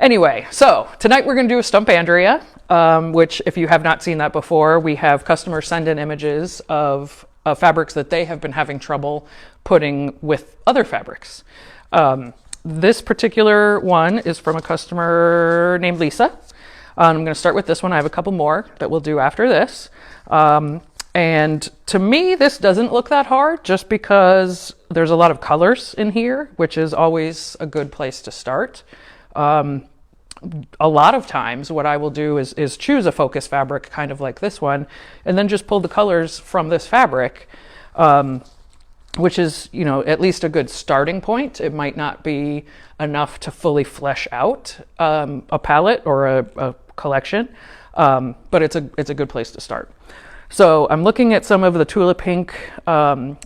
Anyway, so tonight we're going to do a Stump Andrea, which if you have not seen that before, we have customers send in images of fabrics that they have been having trouble putting with other fabrics. This particular one is from a customer named Lisa. I'm going to start with this one. I have a couple more that we'll do after this. And to me, this doesn't look that hard just because there's a lot of colors in here, which is always a good place to start. A lot of times what I will do is choose a focus fabric, kind of like this one, and then just pull the colors from this fabric, which is, you know, at least a good starting point. It might not be enough to fully flesh out a palette or a collection, but it's a good place to start. So I'm looking at some of the Tula Pink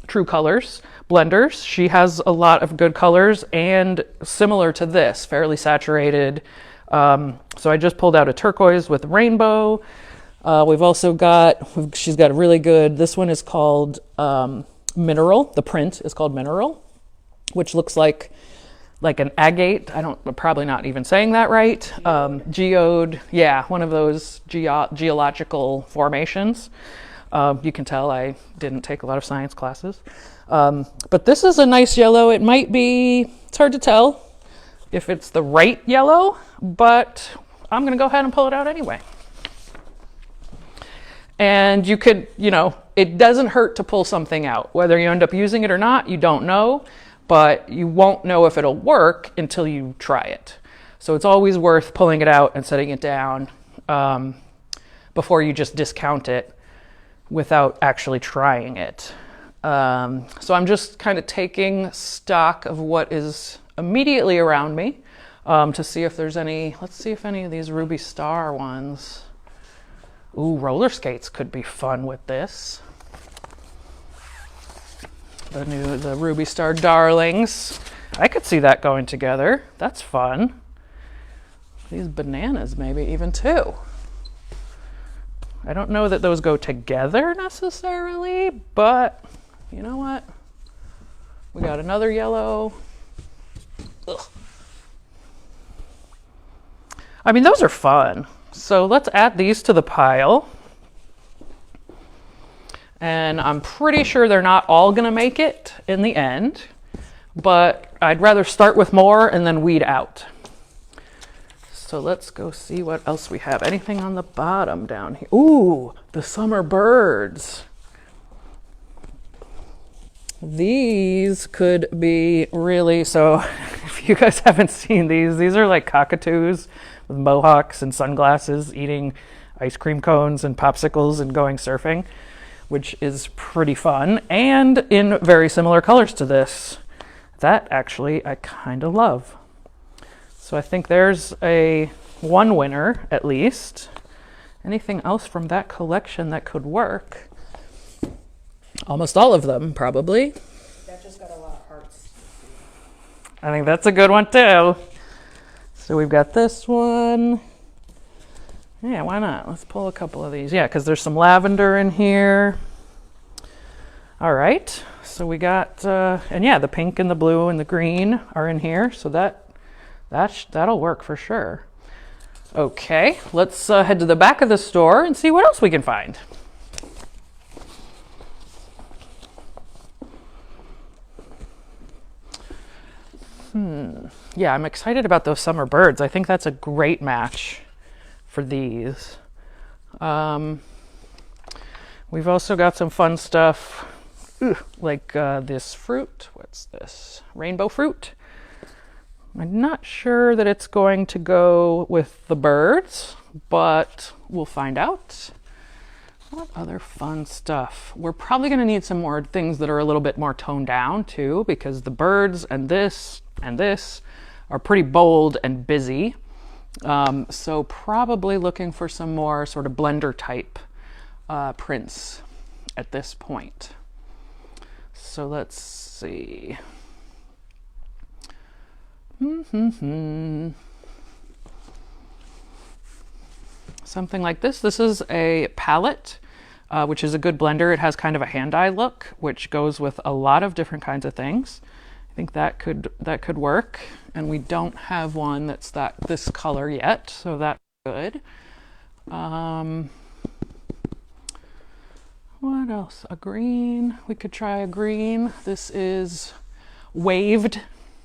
True Colors blenders. She has a lot of good colors and similar to this, fairly saturated. So I just pulled out a turquoise with rainbow. We've also got, she's got a really good, this one is called Mineral. The print is called Mineral, which looks like an agate. I'm probably not even saying that right. Geode, yeah, one of those geological formations. You can tell I didn't take a lot of science classes. But this is a nice yellow. It might be, it's hard to tell if it's the right yellow, but I'm going to go ahead and pull it out anyway. And you could, you know, it doesn't hurt to pull something out. Whether you end up using it or not, you don't know, but you won't know if it'll work until you try it. So it's always worth pulling it out and setting it down before you just discount it without actually trying it. So I'm just kind of taking stock of what is immediately around me to see if there's any, let's see if any of these Ruby Star ones. Ooh, roller skates could be fun with this. The Ruby Star Darlings. I could see that going together. That's fun. These bananas maybe even too. I don't know that those go together necessarily, but you know what? We got another yellow. Ugh. I mean, those are fun. So let's add these to the pile. And I'm pretty sure they're not all gonna make it in the end, but I'd rather start with more and then weed out. So let's go see what else we have. Anything on the bottom down here? Ooh, the summer birds. These could be really, so if you guys haven't seen these are like cockatoos with mohawks and sunglasses eating ice cream cones and popsicles and going surfing, which is pretty fun and in very similar colors to this. That actually I kind of love. So I think there's one winner at least. Anything else from that collection that could work? Almost all of them, probably. That just got a lot of hearts. I think that's a good one too. So we've got this one. Yeah, why not? Let's pull a couple of these. Yeah, because there's some lavender in here. All right, so we got, and yeah, the pink and the blue and the green are in here. So that'll work for sure. Okay, let's head to the back of the store and see what else we can find. Yeah, I'm excited about those summer birds. I think that's a great match for these. We've also got some fun stuff like this fruit. What's this? Rainbow fruit. I'm not sure that it's going to go with the birds, but we'll find out. What other fun stuff? We're probably going to need some more things that are a little bit more toned down too, because the birds and this are pretty bold and busy. So probably looking for some more sort of blender type prints at this point. So let's see. Something like this. This is a palette, which is a good blender. It has kind of a hand-eye look, which goes with a lot of different kinds of things. think that could work. And we don't have one that's this color yet, so that's good. What else? A green. We could try a green. This is waved.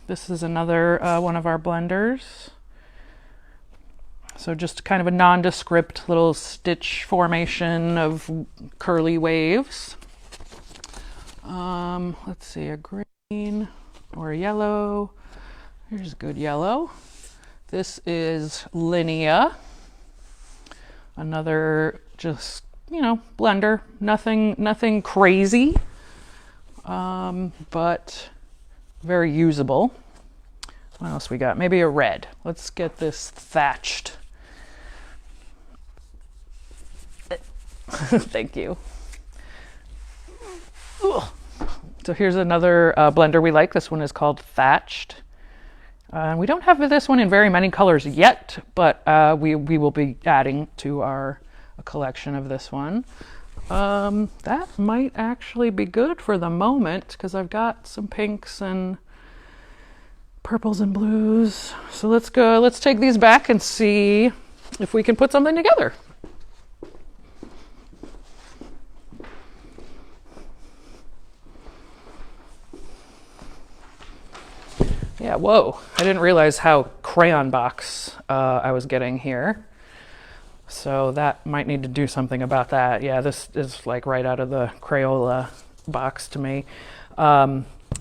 This is another one of our blenders. So just kind of a nondescript little stitch formation of curly waves. Let's see, a green or a yellow. Here's a good yellow. This is Linea. Another just, blender. Nothing crazy, but very usable. What else we got? Maybe a red. Let's get this thatched. Thank you. Ugh. So here's another blender we like. This one is called Thatched. We don't have this one in very many colors yet, but we will be adding to our collection of this one. That might actually be good for the moment because I've got some pinks and purples and blues. So let's take these back and see if we can put something together. Yeah, whoa. I didn't realize how crayon box I was getting here. So that might need to do something about that. Yeah, this is like right out of the Crayola box to me.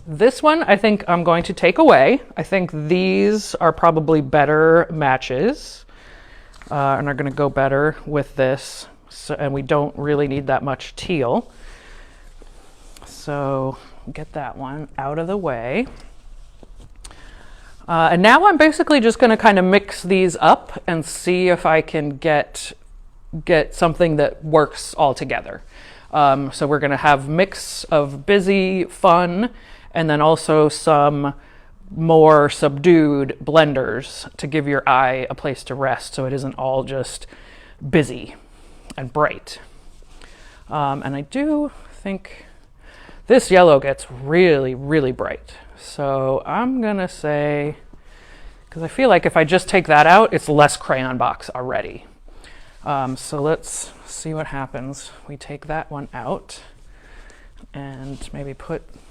This one I think I'm going to take away. I think these are probably better matches and are going to go better with this. So, and we don't really need that much teal. So get that one out of the way. And now I'm basically just going to kind of mix these up and see if I can get something that works all together. So we're going to have mix of busy, fun, and then also some more subdued blenders to give your eye a place to rest so it isn't all just busy and bright. And I do think this yellow gets really, really bright. So I'm gonna say, because I feel like if I just take that out, it's less crayon box already. So let's see what happens. We take that one out and maybe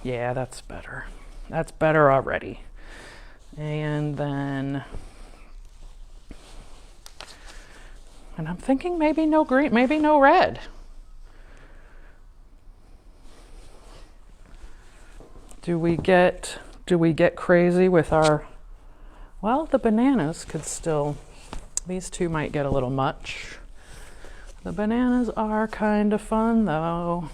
yeah, that's better. That's better already. And then, and I'm thinking maybe no green, maybe no red. Do we get crazy with our, well, the bananas could still, these two might get a little much. The bananas are kind of fun though.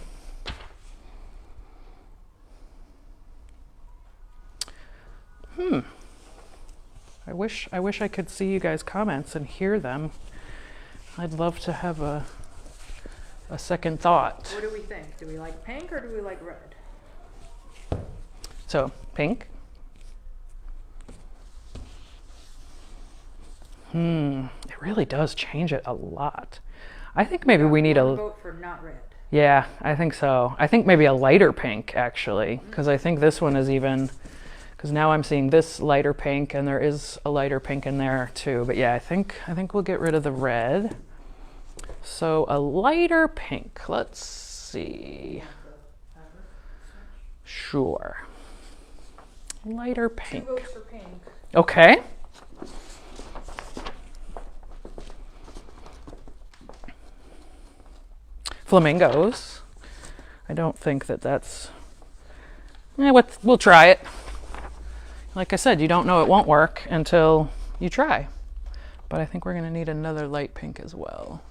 I wish I could see you guys' comments and hear them. I'd love to have a second thought. What do we think? Do we like pink or do we like red? So, pink. It really does change it a lot. I think maybe we need a vote for not red. Yeah, I think so. I think maybe a lighter pink actually, because I think this one is even, because now I'm seeing this lighter pink and there is a lighter pink in there too. But yeah, I think we'll get rid of the red. So a lighter pink. Let's see. Sure. Lighter pink. 2 votes for pink. Okay. Flamingos. I don't think that's, we'll try it. Like I said, you don't know it won't work until you try. But I think we're gonna need another light pink as well,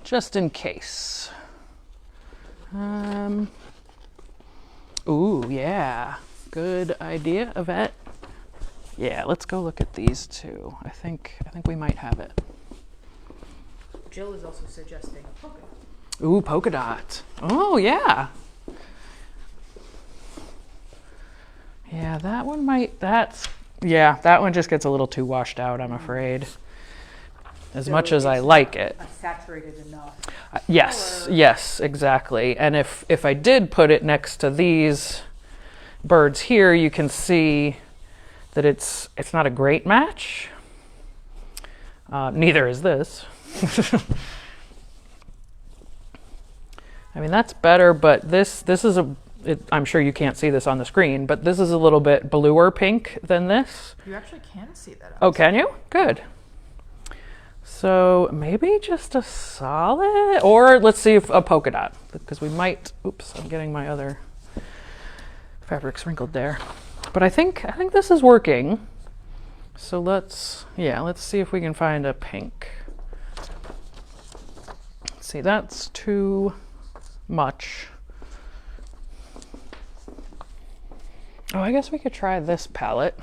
just in case. Ooh, yeah, good idea, Yvette. Yeah, let's go look at these two. I think we might have it. Jill is also suggesting a polka dot. Ooh, polka dot. Oh, yeah. Yeah, that one that one just gets a little too washed out, I'm afraid. As much as I like it. Saturated enough. Yes, exactly. And if I did put it next to these birds here, you can see that it's not a great match. Neither is this. I mean, that's better, but this is I'm sure you can't see this on the screen, but this is a little bit bluer pink than this. You actually can see that. Oh, can you? Good. So maybe just a solid, or let's see if a polka dot, because we might, oops, I'm getting my other fabrics wrinkled there. But I think this is working. So let's see if we can find a pink. Let's see, that's too much. Oh, I guess we could try this palette.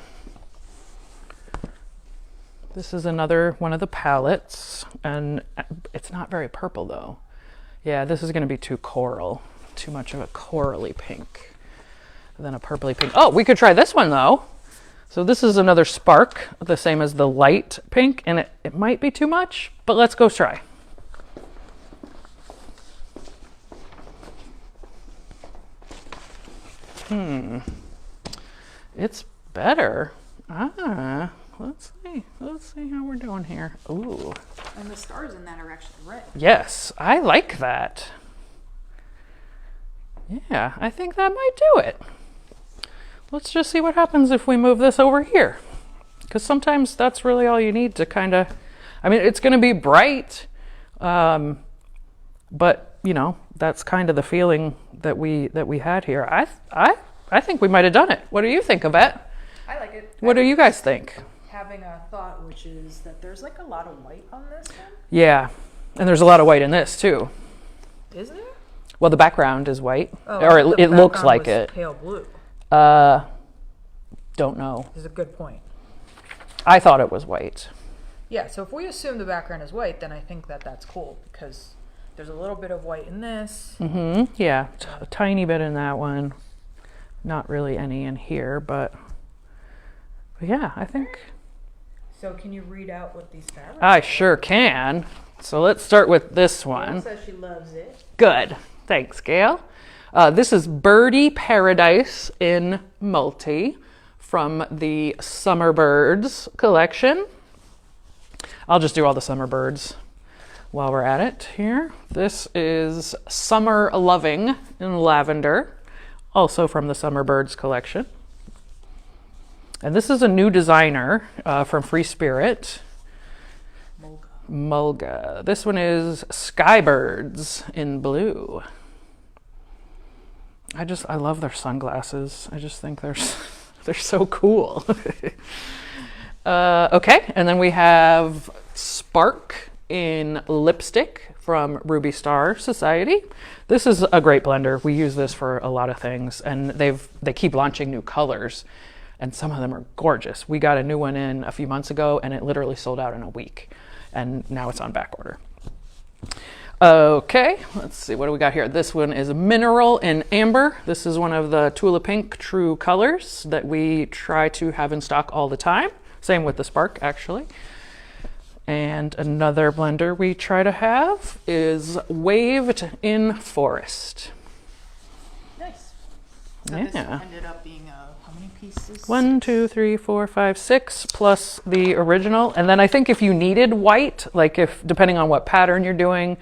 This is another one of the palettes, and it's not very purple though. Yeah, this is going to be too coral, too much of a corally pink, than a purpley pink. Oh, we could try this one though. So this is another spark, the same as the light pink, and it might be too much, but let's go try. It's better. Let's see how we're doing here. Ooh. And the stars in that are actually red. Yes, I like that. Yeah, I think that might do it. Let's just see what happens if we move this over here. Because sometimes that's really all you need to kind of, I mean, it's going to be bright, but you know, that's kind of the feeling that we had here. I think we might have done it. What do you think, Yvette? I like it. What do you guys think? Having a thought, which is that there's like a lot of white on this one. Yeah, and there's a lot of white in this too. Isn't there? Well, the background is white, Oh, or it looks background like was it. pale blue. Don't know. Is a good point. I thought it was white. Yeah, so if we assume the background is white, then I think that that's cool because there's a little bit of white in this. Mm-hmm. Yeah, a tiny bit in that one. Not really any in here, but yeah, I think. So can you read out what these fabrics I are? sure can. So let's start with this one. Gail says she loves it. Good. Thanks, Gail. This is Birdie Paradise in Multi from the Summer Birds collection. I'll just do all the Summer Birds while we're at it here. This is Summer Loving in Lavender, also from the Summer Birds collection. And this is a new designer from Free Spirit. Mulga. This one is Skybirds in blue. I love their sunglasses. I just think they're so cool. Okay, and then we have Spark in Lipstick from Ruby Star Society. This is a great blender. We use this for a lot of things, and they keep launching new colors, and some of them are gorgeous. We got a new one in a few months ago, and it literally sold out in a week, and now it's on back order. Okay, let's see, what do we got here? This one is Mineral in Amber. This is one of the Tula Pink True colors that we try to have in stock all the time. Same with the Spark, actually. And another blender we try to have is Waved in Forest. Nice. So Yeah. this ended up being how many pieces? 1, 2, 3, 4, 5, 6 plus the original. And then I think if you needed white, like if depending on what pattern you're doing,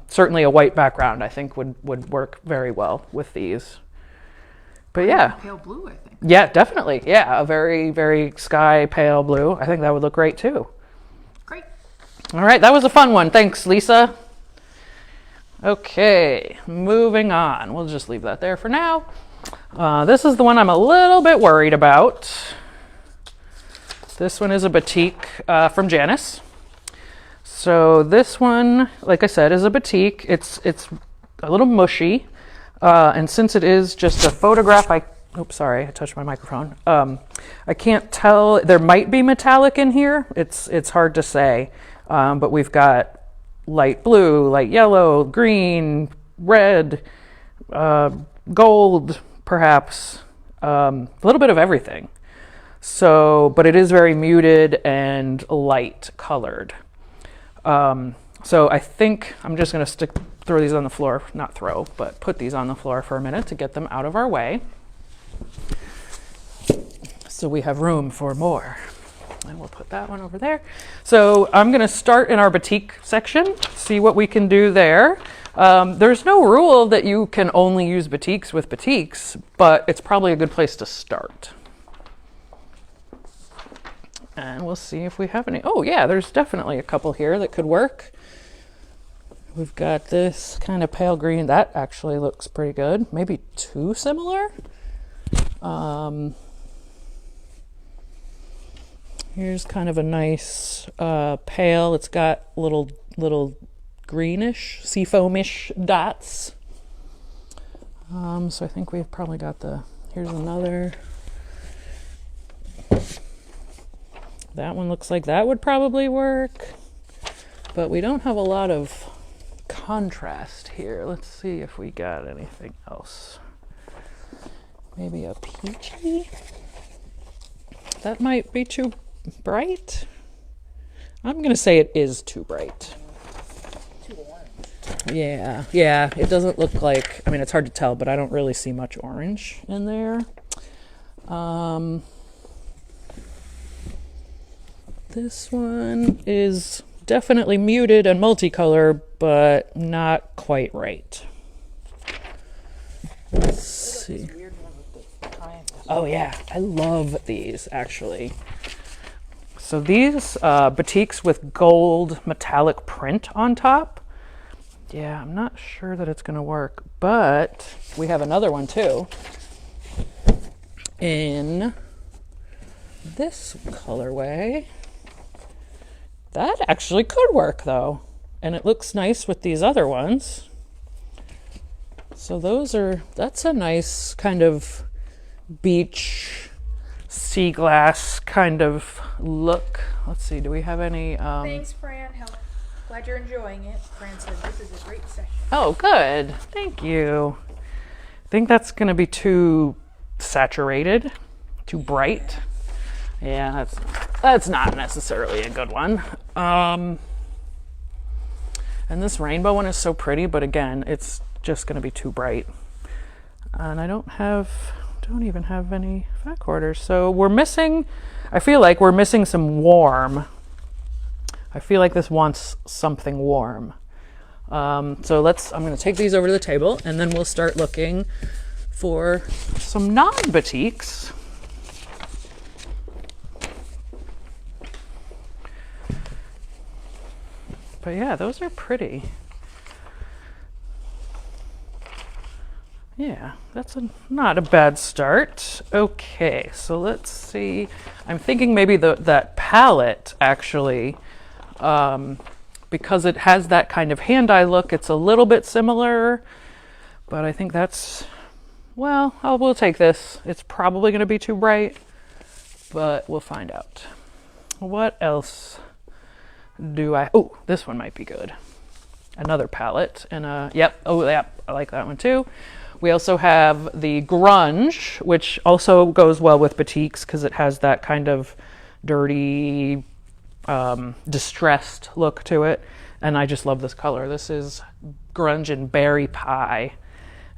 certainly a white background I think would work very well with these. But yeah. Pale blue, I think. Yeah, definitely. Yeah, a very, very sky pale blue. I think that would look great too. Great. All right, that was a fun one. Thanks, Lisa. Okay, moving on. We'll just leave that there for now. This is the one I'm a little bit worried about. This one is a batik from Janice. So this one, like I said, is a batik. It's a little mushy. And since it is just a photograph, oops, sorry, I touched my microphone. I can't tell. There might be metallic in here. It's hard to say. But we've got light blue, light yellow, green, red, gold, perhaps, a little bit of everything. So, but it is very muted and light colored. So I think I'm just going to throw these on the floor, not throw, but put these on the floor for a minute to get them out of our way. So we have room for more. And we'll put that one over there. So I'm going to start in our batik section, see what we can do there. There's no rule that you can only use batiks with batiks, but it's probably a good place to start. And we'll see if we have any. Oh yeah, there's definitely a couple here that could work. We've got this kind of pale green. That actually looks pretty good. Maybe too similar. Here's kind of a nice pale. It's got little greenish, seafoamish dots. So I think we've probably got here's another. That one looks like that would probably work, but we don't have a lot of contrast here. Let's see if we got anything else. Maybe a peachy? That might be too bright. I'm gonna say it is too bright. Too orange. Yeah, it doesn't look like, I mean, it's hard to tell, but I don't really see much orange in there. This one is definitely muted and multicolor, but not quite right. Let's see. Oh yeah, I love these actually. So these batiks with gold metallic print on top. Yeah, I'm not sure that it's gonna work, but we have another one too in this colorway. That actually could work though, and it looks nice with these other ones. So that's a nice kind of beach sea glass kind of look. Let's see, do we have any Thanks, Fran. Glad you're enjoying it. Fran said this is a great session. Oh, good. Thank you. I think that's going to be too saturated, too bright. Yeah, that's not necessarily a good one. And this rainbow one is so pretty, but again, it's just going to be too bright. And I don't even have any fat quarters. So I feel like we're missing some warm. I feel like this wants something warm. So I'm going to take these over to the table, and then we'll start looking for some non-batiks. But yeah, those are pretty. Yeah, that's not a bad start. Okay, so let's see. I'm thinking maybe that palette actually, because it has that kind of hand-eye look, it's a little bit similar, but I think we'll take this. It's probably going to be too bright, but we'll find out. What else oh, this one might be good. Another palette, and yep, I like that one too. We also have the grunge, which also goes well with batiks because it has that kind of dirty, distressed look to it. And I just love this color. This is grunge and berry pie.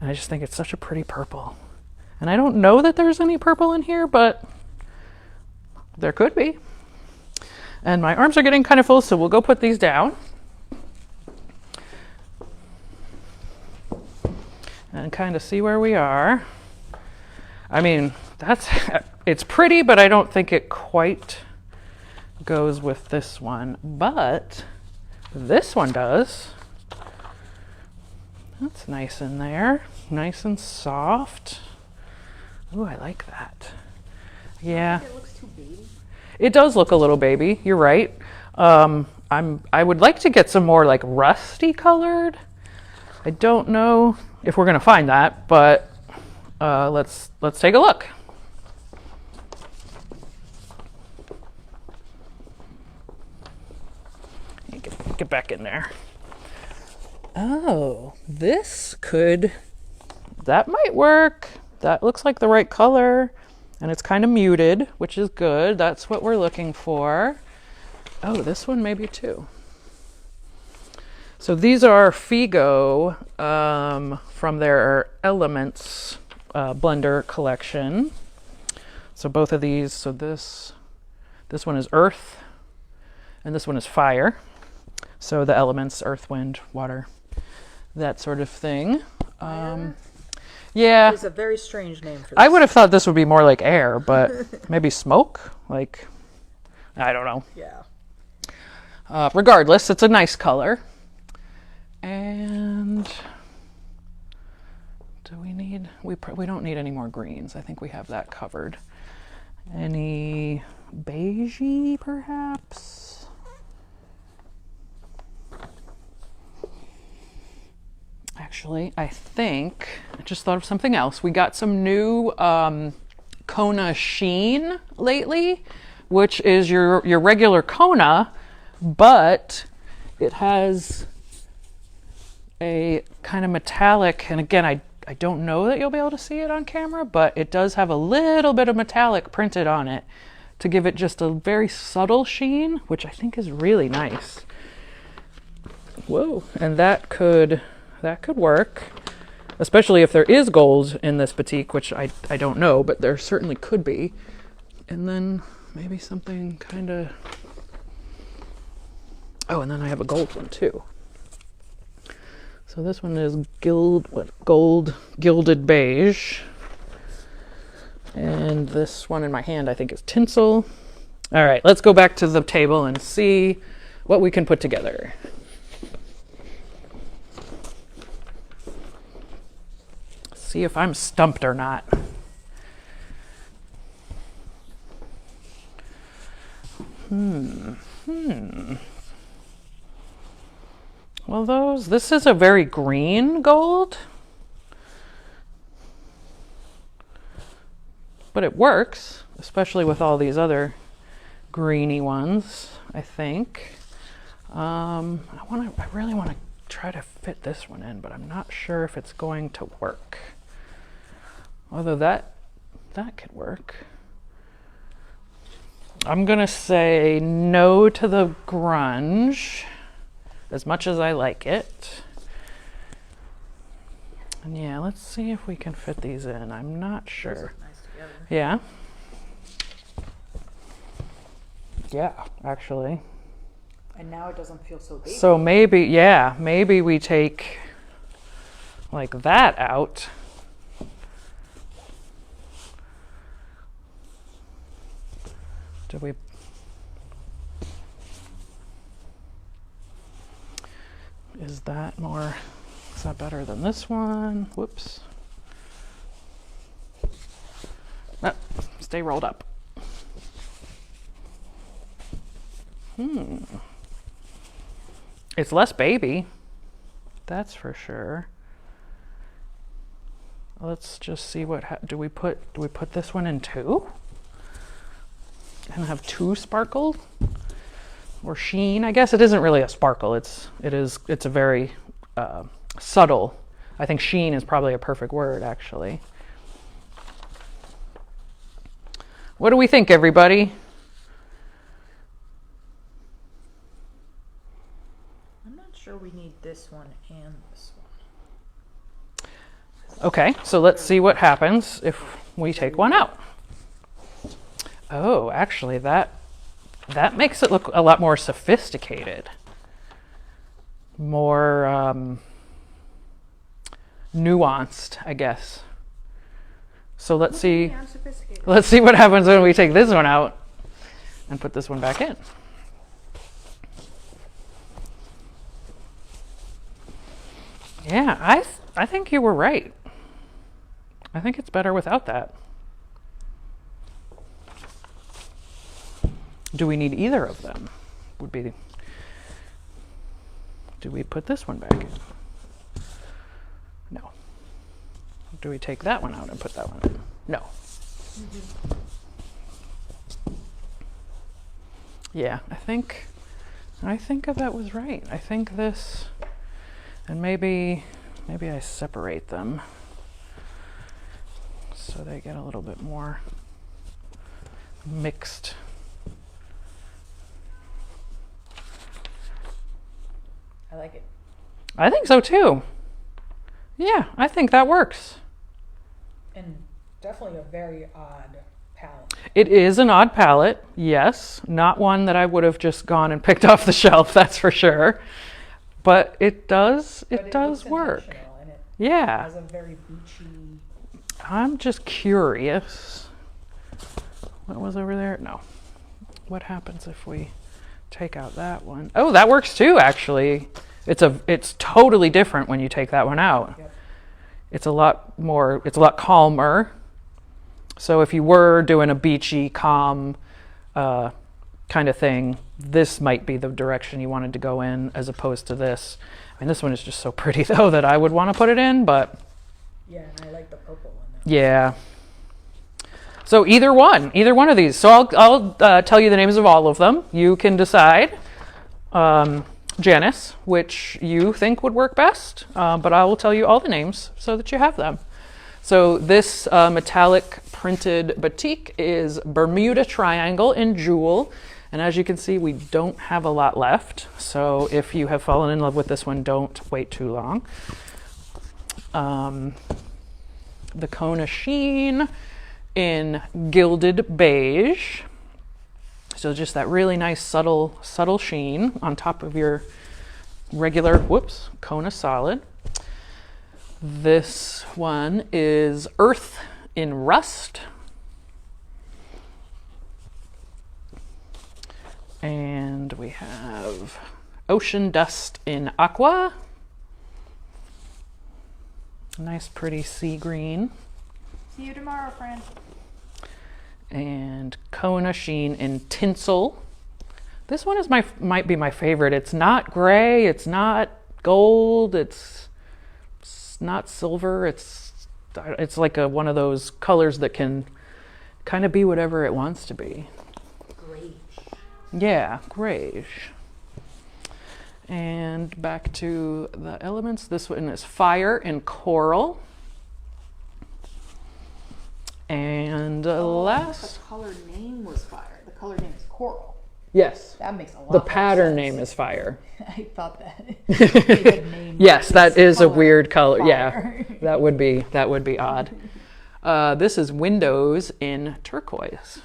And I just think it's such a pretty purple. And I don't know that there's any purple in here, but there could be. And my arms are getting kind of full, so we'll go put these down. And kind of see where we are. I mean, it's pretty, but I don't think it quite goes with this one. But this one does. That's nice in there. Nice and soft. Ooh, I like that. Yeah. It looks too baby. It does look a little baby. You're right. I would like to get some more like rusty colored. I don't know if we're gonna find that, but let's take a look. Get back in there. Oh, that might work. That looks like the right color, and it's kind of muted, which is good. That's what we're looking for. Oh, this one maybe too. So these are Figo from their Elements blender collection. So both of these, so this one is earth and this one is fire. So the elements, earth, wind, water, that sort of thing. Yeah. It's a very strange name for this. I would have thought this would be more like air, but maybe smoke? Like, I don't know. Yeah. Regardless, it's a nice color. And do we need, we don't need any more greens. I think we have that covered. Any beigey, perhaps? Actually, I think I just thought of something else. We got some new Kona sheen lately, which is your regular Kona, but it has a kind of metallic, and again, I don't know that you'll be able to see it on camera, but it does have a little bit of metallic printed on it to give it just a very subtle sheen, which I think is really nice. Whoa, and that could work, especially if there is gold in this batik, which I don't know, but there certainly could be. And then maybe something kind of, oh, and then I have a gold one too. So this one is gold gilded beige. And this one in my hand I think is tinsel. All right, let's go back to the table and see what we can put together. See if I'm stumped or not. Well, this is a very green gold, but it works, especially with all these other greeny ones, I think. I really want to try to fit this one in, but I'm not sure if it's going to work. Although that could work. I'm gonna say no to the grunge, as much as I like it. And yeah, let's see if we can fit these in. I'm not sure. Those look nice together. Yeah. Yeah, actually. And now it doesn't feel so big. So maybe we take like that out. Do we? Is that better than this one? Whoops. No, stay rolled up. It's less baby, that's for sure. Let's just see do we put this one in two? And have two sparkle or sheen. I guess it isn't really a sparkle. It's a very subtle. I think sheen is probably a perfect word, actually. What do we think, everybody? I'm not sure we need this one and this one. Okay, so let's see what happens if we take one out. Oh, actually, that makes it look a lot more sophisticated. More nuanced, I guess. So let's see what happens when we take this one out and put this one back in. Yeah, I think you were right. I think it's better without that. Do we need either of them? Do we put this one back in? No. Do we take that one out and put that one in? No. Yeah, I think that was right. I think this, and maybe I separate them so they get a little bit more mixed. I like it. I think so too. Yeah, I think that works. And definitely a very odd palette. It is an odd palette, yes. Not one that I would have just gone and picked off the shelf, that's for sure. But it does work. And it Yeah. has a very beachy. I'm just curious. What was over there? No. What happens if we take out that one? Oh, that works too, actually. It's totally different when you take that one out. Yep. It's a lot calmer. So if you were doing a beachy, calm kind of thing, this might be the direction you wanted to go in as opposed to this. I mean, this one is just so pretty though that I would want to put it in, but Yeah, and I like the purple one. yeah. So either one of these. So I'll tell you the names of all of them. You can decide, Janice, which you think would work best, but I will tell you all the names so that you have them. So this metallic printed batik is Bermuda Triangle in Jewel. And as you can see, we don't have a lot left. So if you have fallen in love with this one, don't wait too long. The Kona Sheen in Gilded Beige. So just that really nice subtle sheen on top of your regular, Kona Solid. This one is Earth in Rust. And we have Ocean Dust in Aqua. Nice pretty sea green. See you tomorrow, friend. And Kona Sheen in Tinsel. This one might be my favorite. It's not gray, it's not gold, it's not silver. It's like one of those colors that can kind of be whatever it wants to be. Grayish. Yeah, grayish. And back to the elements. This one is Fire in Coral. And last. The color name was Fire. The color name is Coral. Yes. That makes a lot. The more sense. Name is Fire. I thought that. Yes, that is a weird color. Fire. Yeah, that would be odd. This is Windows in Turquoise.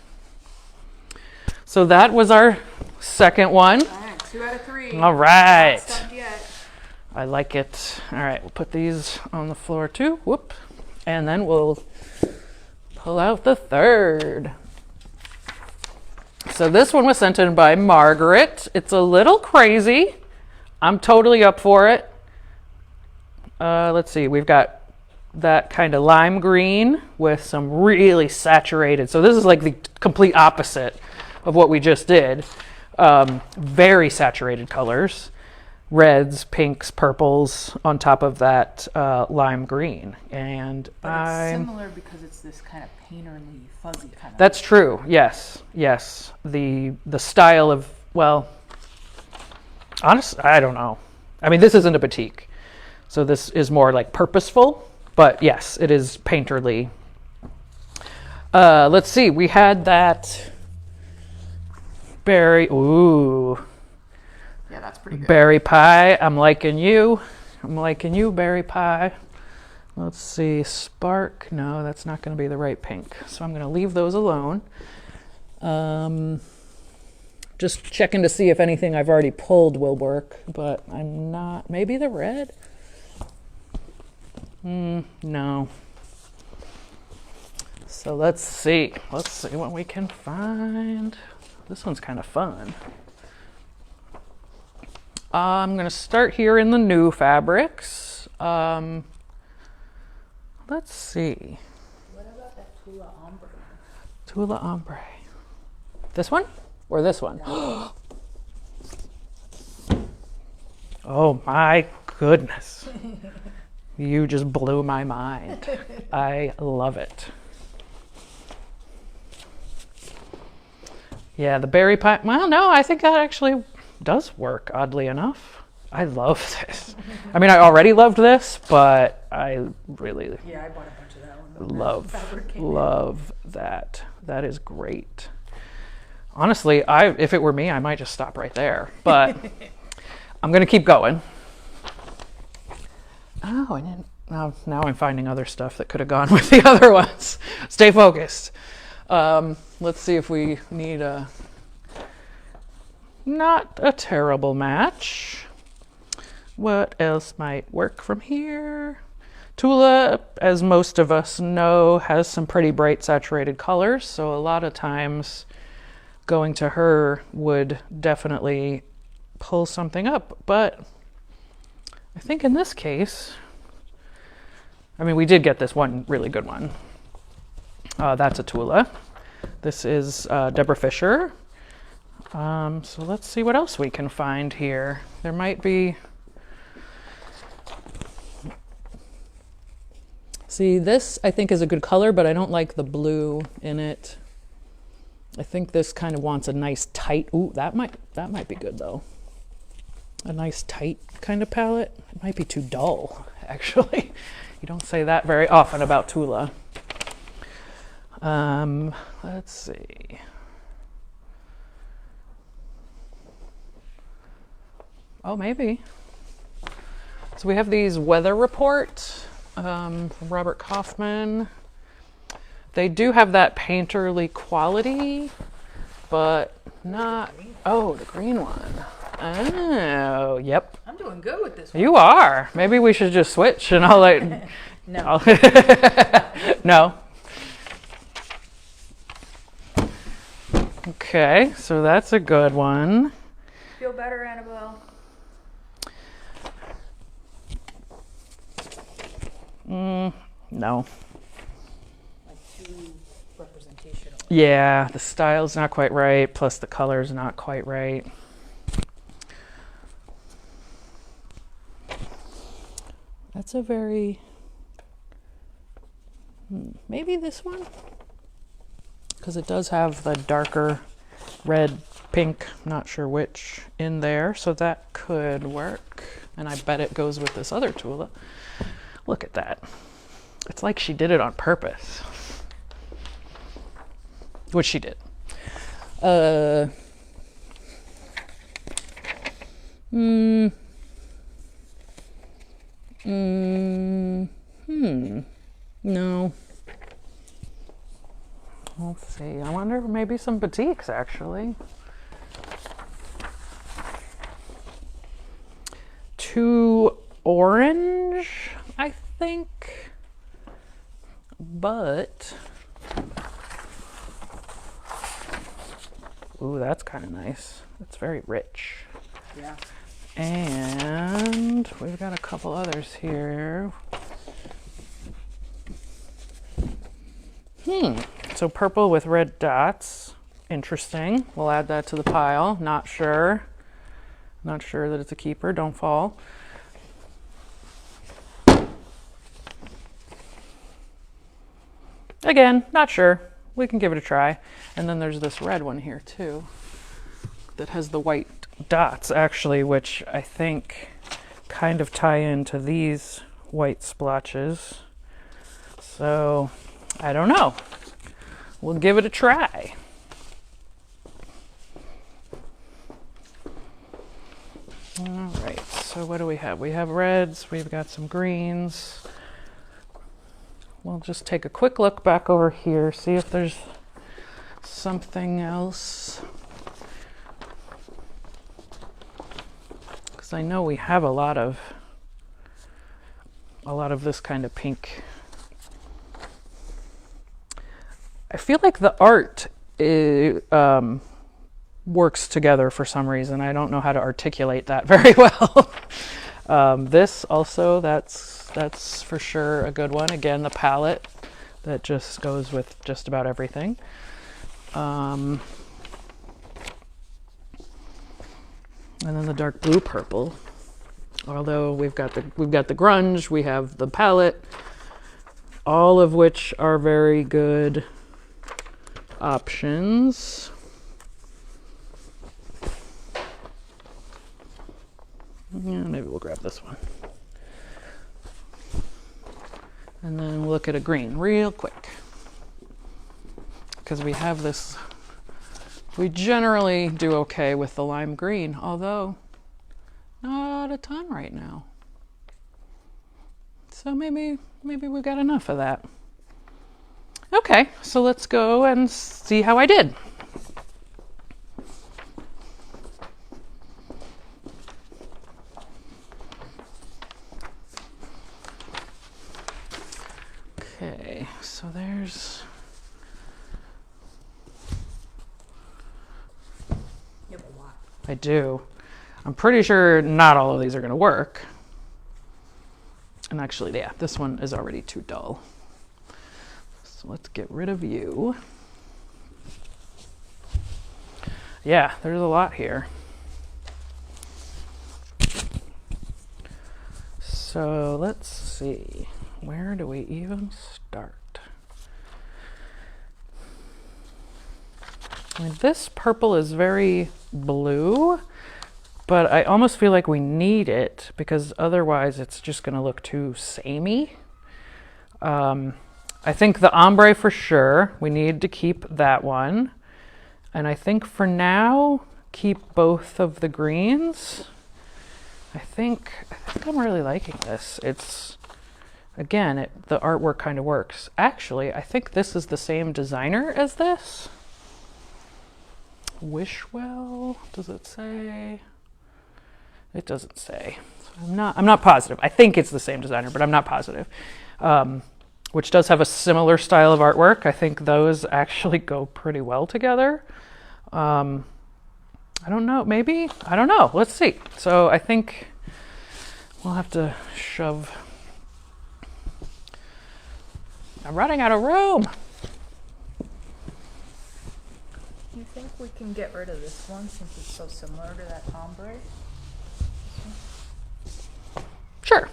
So that was our second one. All right, 2 out of 3. All right. Not stumped yet. I like it. All right, we'll put these on the floor too. Whoop. And then we'll pull out the third. So this one was sent in by Margaret. It's a little crazy. I'm totally up for it. Let's see. We've got that kind of lime green with some really saturated. So this is like the complete opposite of what we just did. Very saturated colors. Reds, pinks, purples on top of that lime green. And But it's similar because it's this kind of painterly, fuzzy kind of. That's true. Yes. Yes. The style of, well, honestly, I don't know. I mean, this isn't a batik. So this is more like purposeful, but yes, it is painterly. Let's see. We had that berry. Ooh. Yeah, that's pretty good. Berry pie. I'm liking you, berry pie. Let's see. Spark. No, that's not going to be the right pink. So I'm going to leave those alone. Just checking to see if anything I've already pulled will work, but I'm not. Maybe the red? No. So let's see. Let's see what we can find. This one's kind of fun. I'm going to start here in the new fabrics. Let's see. What about that Tula Ombre? Tula Ombre. This one? Or this one? Oh my goodness. You just blew my mind. I love it. Yeah, the berry pie. Well, no, I think that actually does work, oddly enough. I love this. I mean, I already loved this, but I really Yeah, I bought a bunch of that one. love that. That is great. Honestly, if it were me, I might just stop right there. But I'm going to keep going. Oh, and then now I'm finding other stuff that could have gone with the other ones. Stay focused. Let's see if we need not a terrible match. What else might work from here? Tula, as most of us know, has some pretty bright saturated colors, so a lot of times going to her would definitely pull something up. But I think in this case, I mean, we did get this one really good one. That's a Tula. This is Deborah Fisher. So let's see what else we can find here. There might be... See, this I think is a good color, but I don't like the blue in it. I think this kind of wants a nice tight, ooh, that might be good though. A nice tight kind of palette. It might be too dull, actually. You don't say that very often about Tula. Let's see. Oh, maybe. So we have these weather report from Robert Kaufman. They do have that painterly quality, but not, oh, the green one. Oh, yep. I'm doing good with this one. You are. Maybe we should just switch and I'll let, No. no. Okay, so that's a good one. Feel better, Annabelle? No. Like too representational. Yeah, the style's not quite right, plus the color's not quite right. That's a very... maybe this one? Because it does have the darker red, pink, not sure which, in there, so that could work. And I bet it goes with this other Tula. Look at that. It's like she did it on purpose. Which she did. No. Let's see. I wonder if maybe some batiks, actually. Too orange, I think. But... ooh, that's kind of nice. It's very rich. Yeah. And we've got a couple others here. So purple with red dots. Interesting. We'll add that to the pile. Not sure. Not sure that it's a keeper. Don't fall. Again, not sure. We can give it a try. And then there's this red one here too that has the white dots actually, which I think kind of tie into these white splotches. So I don't know. We'll give it a try. All right, so what do we have? We have reds, we've got some greens. We'll just take a quick look back over here, see if there's something else. Because I know we have a lot of this kind of pink. I feel like the art works together for some reason. I don't know how to articulate that very well. This also, that's for sure a good one. Again, the palette that just goes with just about everything. And then the dark blue purple. Although we've got the grunge, we have the palette, all of which are very good options. Yeah, maybe we'll grab this one. And then we'll look at a green real quick. Because we have this, we generally do okay with the lime green, although not a ton right now. So maybe we got enough of that. Okay, so let's go and see how I did. Okay, so there's... You have a lot. I do. I'm pretty sure not all of these are going to work. And actually, yeah, this one is already too dull. So let's get rid of you. Yeah, there's a lot here. So let's see. Where do we even start? I mean, this purple is very blue, but I almost feel like we need it because otherwise it's just going to look too samey. I think the ombre for sure, we need to keep that one. And I think for now, keep both of the greens. I think I'm really liking this. It's, again, the artwork kind of works. Actually, I think this is the same designer as this. Wishwell, does it say? It doesn't say. So I'm not positive. I think it's the same designer, but I'm not positive. Which does have a similar style of artwork. I think those actually go pretty well together. I don't know, maybe? I don't know. Let's see. So I think we'll have to shove. I'm running out of room. You think we can get rid of this one since it's so similar to that ombre? Sure.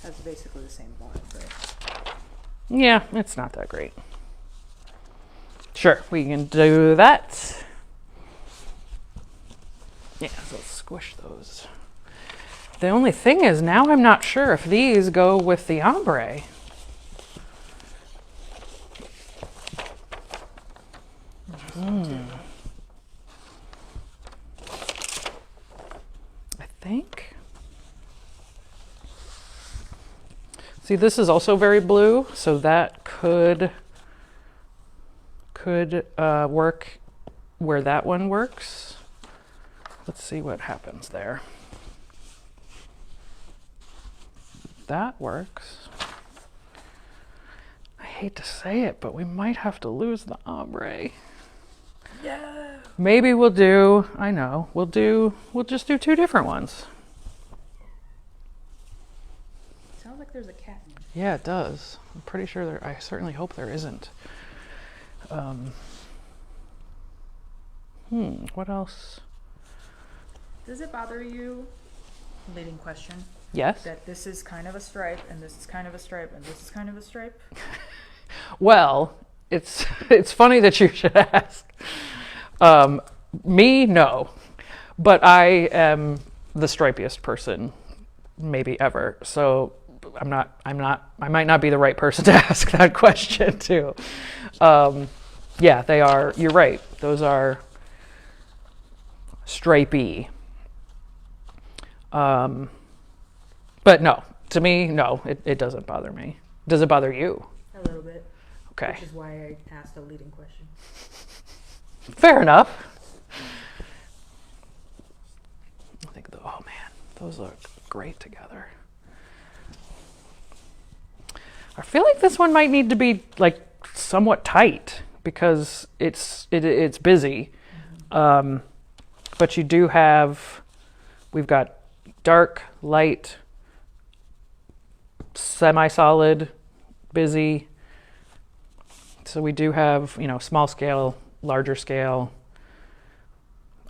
That's basically the same vibe, right? Yeah, it's not that great. Sure, we can do that. Yeah, so let's squish those. The only thing is now I'm not sure if these go with the ombre. I think. See, this is also very blue, so that could work where that one works. Let's see what happens there. That works. I hate to say it, but we might have to lose the ombre. Yeah. Maybe we'll do, I know, we'll just do two different ones. Sounds like there's a cat in it. Yeah, it does. I'm pretty sure there, I certainly hope there isn't. What else? Does it bother you, leading question, Yes? that this is kind of a stripe, and this is kind of a stripe, and this is kind of a stripe? Well, it's funny that you should ask. Me, no. But I am the stripiest person maybe ever. So I might not be the right person to ask that question to. Yeah, they are, you're right. Those are stripey. But no, to me, no, it doesn't bother me. Does it bother you? A little bit. Okay. Which is why I asked a leading question. Fair enough. I think, oh man, those look great together. I feel like this one might need to be like somewhat tight because it's busy. But you do have, we've got dark, light, semi-solid, busy. So we do have, small scale, larger scale.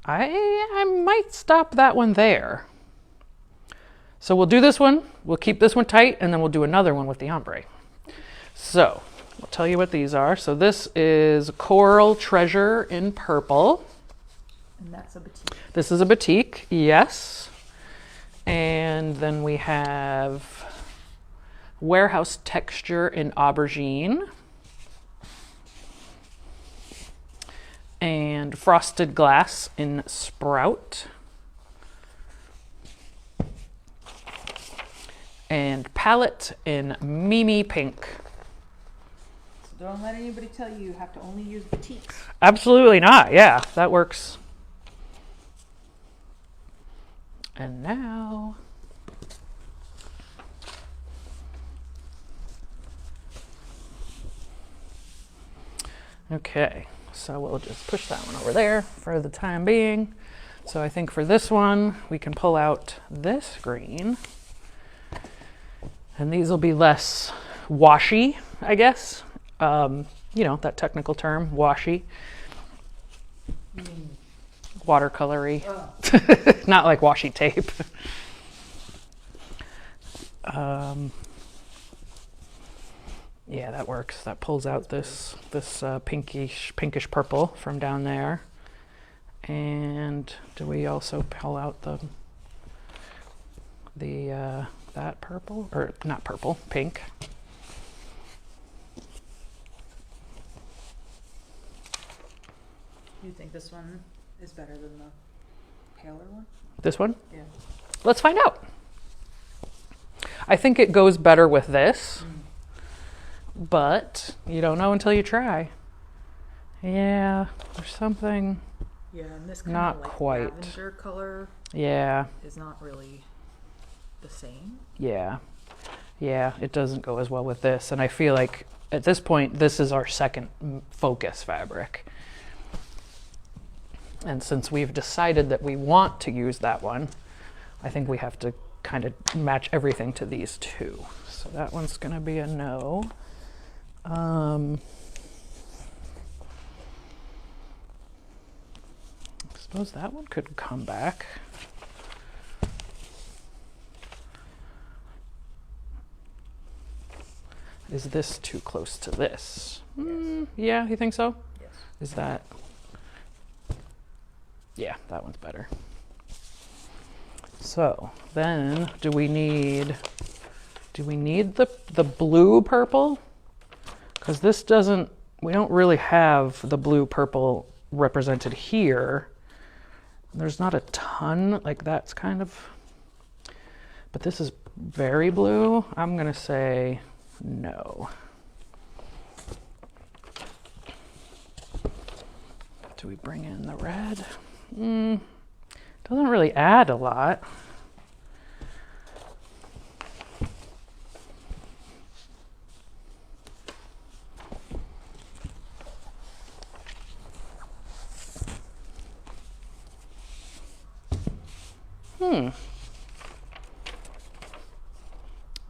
I might stop that one there. So we'll do this one, we'll keep this one tight, and then we'll do another one with the ombre. So I'll tell you what these are. So this is Coral Treasure in purple. And that's a batik. This is a batik, yes. And then we have Warehouse Texture in aubergine. And Frosted Glass in sprout. and palette in Mimi Pink. So don't let anybody tell you have to only use batiks. Absolutely not. Yeah, that works. And now, okay, so we'll just push that one over there for the time being. So I think for this one, we can pull out this green. And these will be less washy, I guess. You know, that technical term, washy. Watercolory. Oh. Not like washi tape. Yeah, that works. That pulls out this pinkish purple from down there. And do we also pull out that purple, or not purple, pink? You think this one is better than the paler one? This one? Yeah. Let's find out. I think it goes better with this, but you don't know until you try. Yeah, there's something. Yeah, and this kind Not of like quite. lavender color Yeah, is not really the same. yeah, it doesn't go as well with this. And I feel like at this point, this is our second focus fabric. And since we've decided that we want to use that one, I think we have to kind of match everything to these two. So that one's going to be a no. I suppose that one could come back. Is this too close to this? Yes. Yeah, you think so? Yes. Is that? Yeah, that one's better. So then, do we need the blue purple? Because this doesn't. We don't really have the blue purple represented here. There's not a ton, like that's kind of. But this is very blue. I'm gonna say no. Do we bring in the red? Doesn't really add a lot.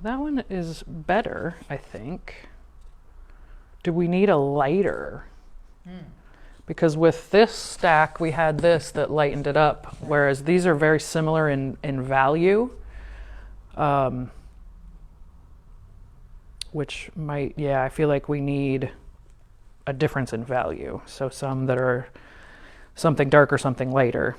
That one is better, I think. Do we need a lighter? Because with this stack, we had this that lightened it up, whereas these are very similar in value. Which might, yeah, I feel like we need a difference in value. So some that are something darker, something lighter.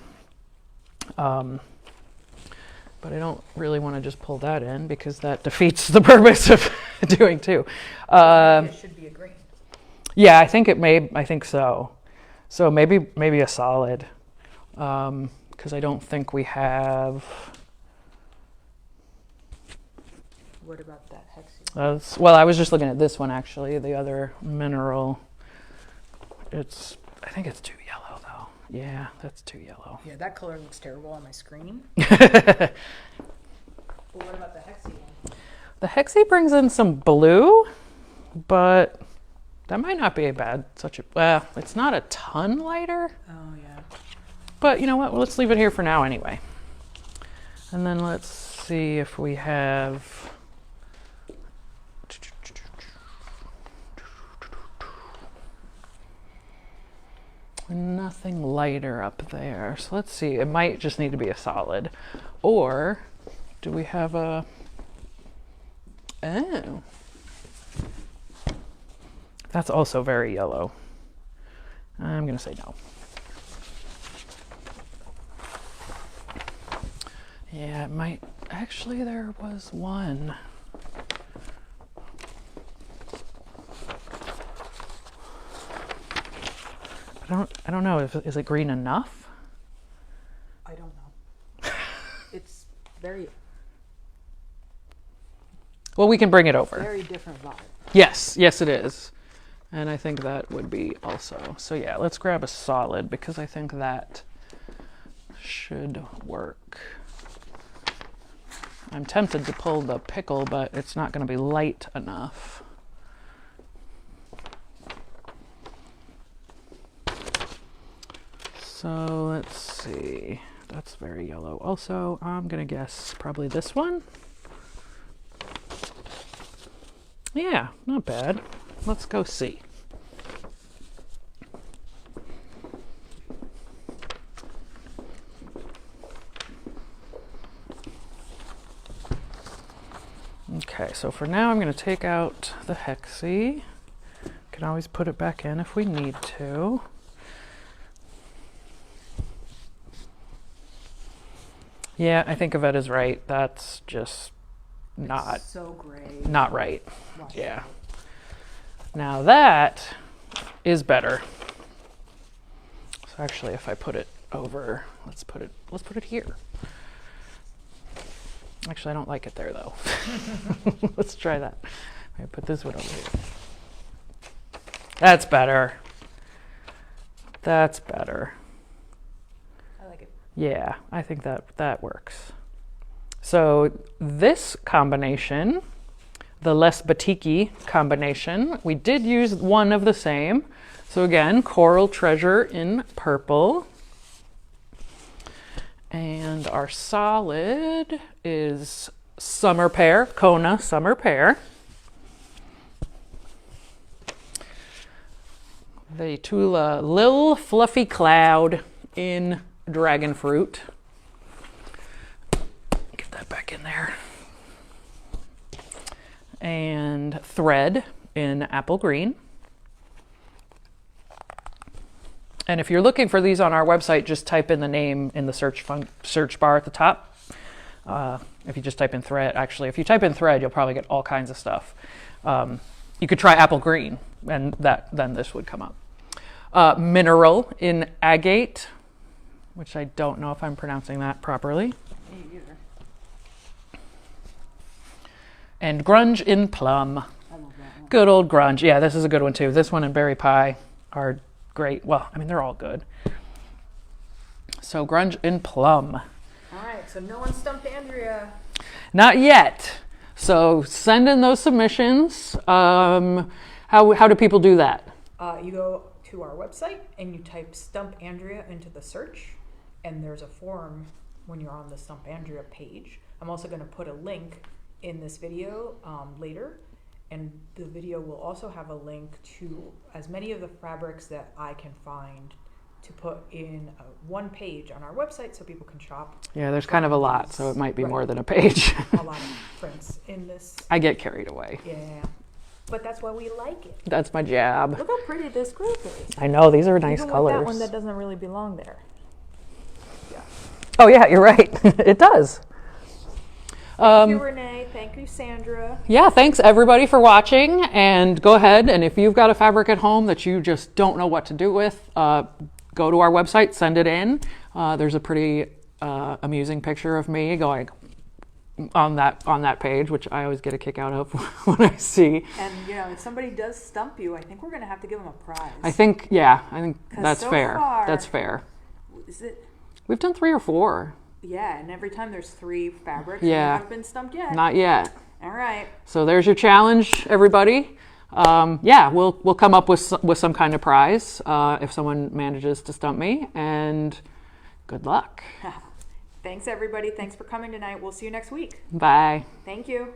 But I don't really want to just pull that in because that defeats the purpose of doing two. It should be a green. Yeah, I think so. So maybe a solid, because I don't think we have. What about that hexy? Well, I was just looking at this one actually, the other mineral. I think it's too yellow though. Yeah, that's too yellow. Yeah, that color looks terrible on my screen. But what about the hexy one? The hexy brings in some blue, but that might not be well, it's not a ton lighter. Oh yeah. But you know what? Well, let's leave it here for now anyway. And then let's see if we have. Nothing lighter up there. So let's see. It might just need to be a solid. Or do we have a. Oh. That's also very yellow. I'm going to say no. Yeah, it might. Actually, there was one. I don't know. Is it green enough? I don't know. It's very Well, we can bring it over. Very different vibe. Yes, yes it is. And I think that would be also. So yeah, let's grab a solid because I think that should work. I'm tempted to pull the pickle, but it's not going to be light enough. So let's see. That's very yellow. Also, I'm going to guess probably this one. Yeah, not bad. Let's go see. Okay, so for now I'm going to take out the hexie. Can always put it back in if we need to. Yeah, I think Yvette is right. That's just not so gray. Not right. Watch Yeah. Now that is better. So actually, if I put it over, let's put it here. Actually, I don't like it there though. Let's try that. Maybe put this one over here. That's better. That's better. I like it. Yeah, I think that works. So this combination, the less batik-y combination, we did use one of the same. So again, Coral Treasure in purple. And our solid is Summer Pear, Kona Summer Pear. The Tula Lil Fluffy Cloud in Dragon Fruit. Get that back in there. And Thread in Apple Green. And if you're looking for these on our website, just type in the name in the search bar at the top. If you just type in Thread, actually, if you type in Thread, you'll probably get all kinds of stuff. You could try Apple Green, and then this would come up. Mineral in Agate, which I don't know if I'm pronouncing that properly. Me either. And Grunge in Plum. I love that one. Good old Grunge. Yeah, this is a good one too. This one and Berry Pie are great. Well, I mean, they're all good. So Grunge in Plum. All right, so no one stumped Andrea. Not yet. So send in those submissions. How do people do that? You go to our website and you type Stump Andrea into the search, and there's a form when you're on the Stump Andrea page. I'm also going to put a link in this video later, and the video will also have a link to as many of the fabrics that I can find to put in one page on our website so people can shop. Yeah, there's kind of a lot, so it might be Right. more than a page. A lot of prints in this. I get carried away. Yeah, but that's why we like it. That's my jab. Look how pretty this group is. I know, these are nice Even colors. with that one that doesn't really belong there. Yeah. Oh yeah, you're right. It does. Thank you, Renee. Thank you, Sandra. Yeah, thanks everybody for watching, and go ahead, and if you've got a fabric at home that you just don't know what to do with, go to our website, send it in. There's a pretty amusing picture of me going on that page, which I always get a kick out of when I see. And if somebody does stump you, I think we're going to have to give them a prize. I think that's so fair. far- That's fair. Is it? We've done 3 or 4. Yeah, and every time there's 3 fabrics, Yeah. you haven't been stumped yet. Not yet. All right. So there's your challenge, everybody. We'll come up with some kind of prize if someone manages to stump me, and good luck. Thanks, everybody. Thanks for coming tonight. We'll see you next week. Bye. Thank you.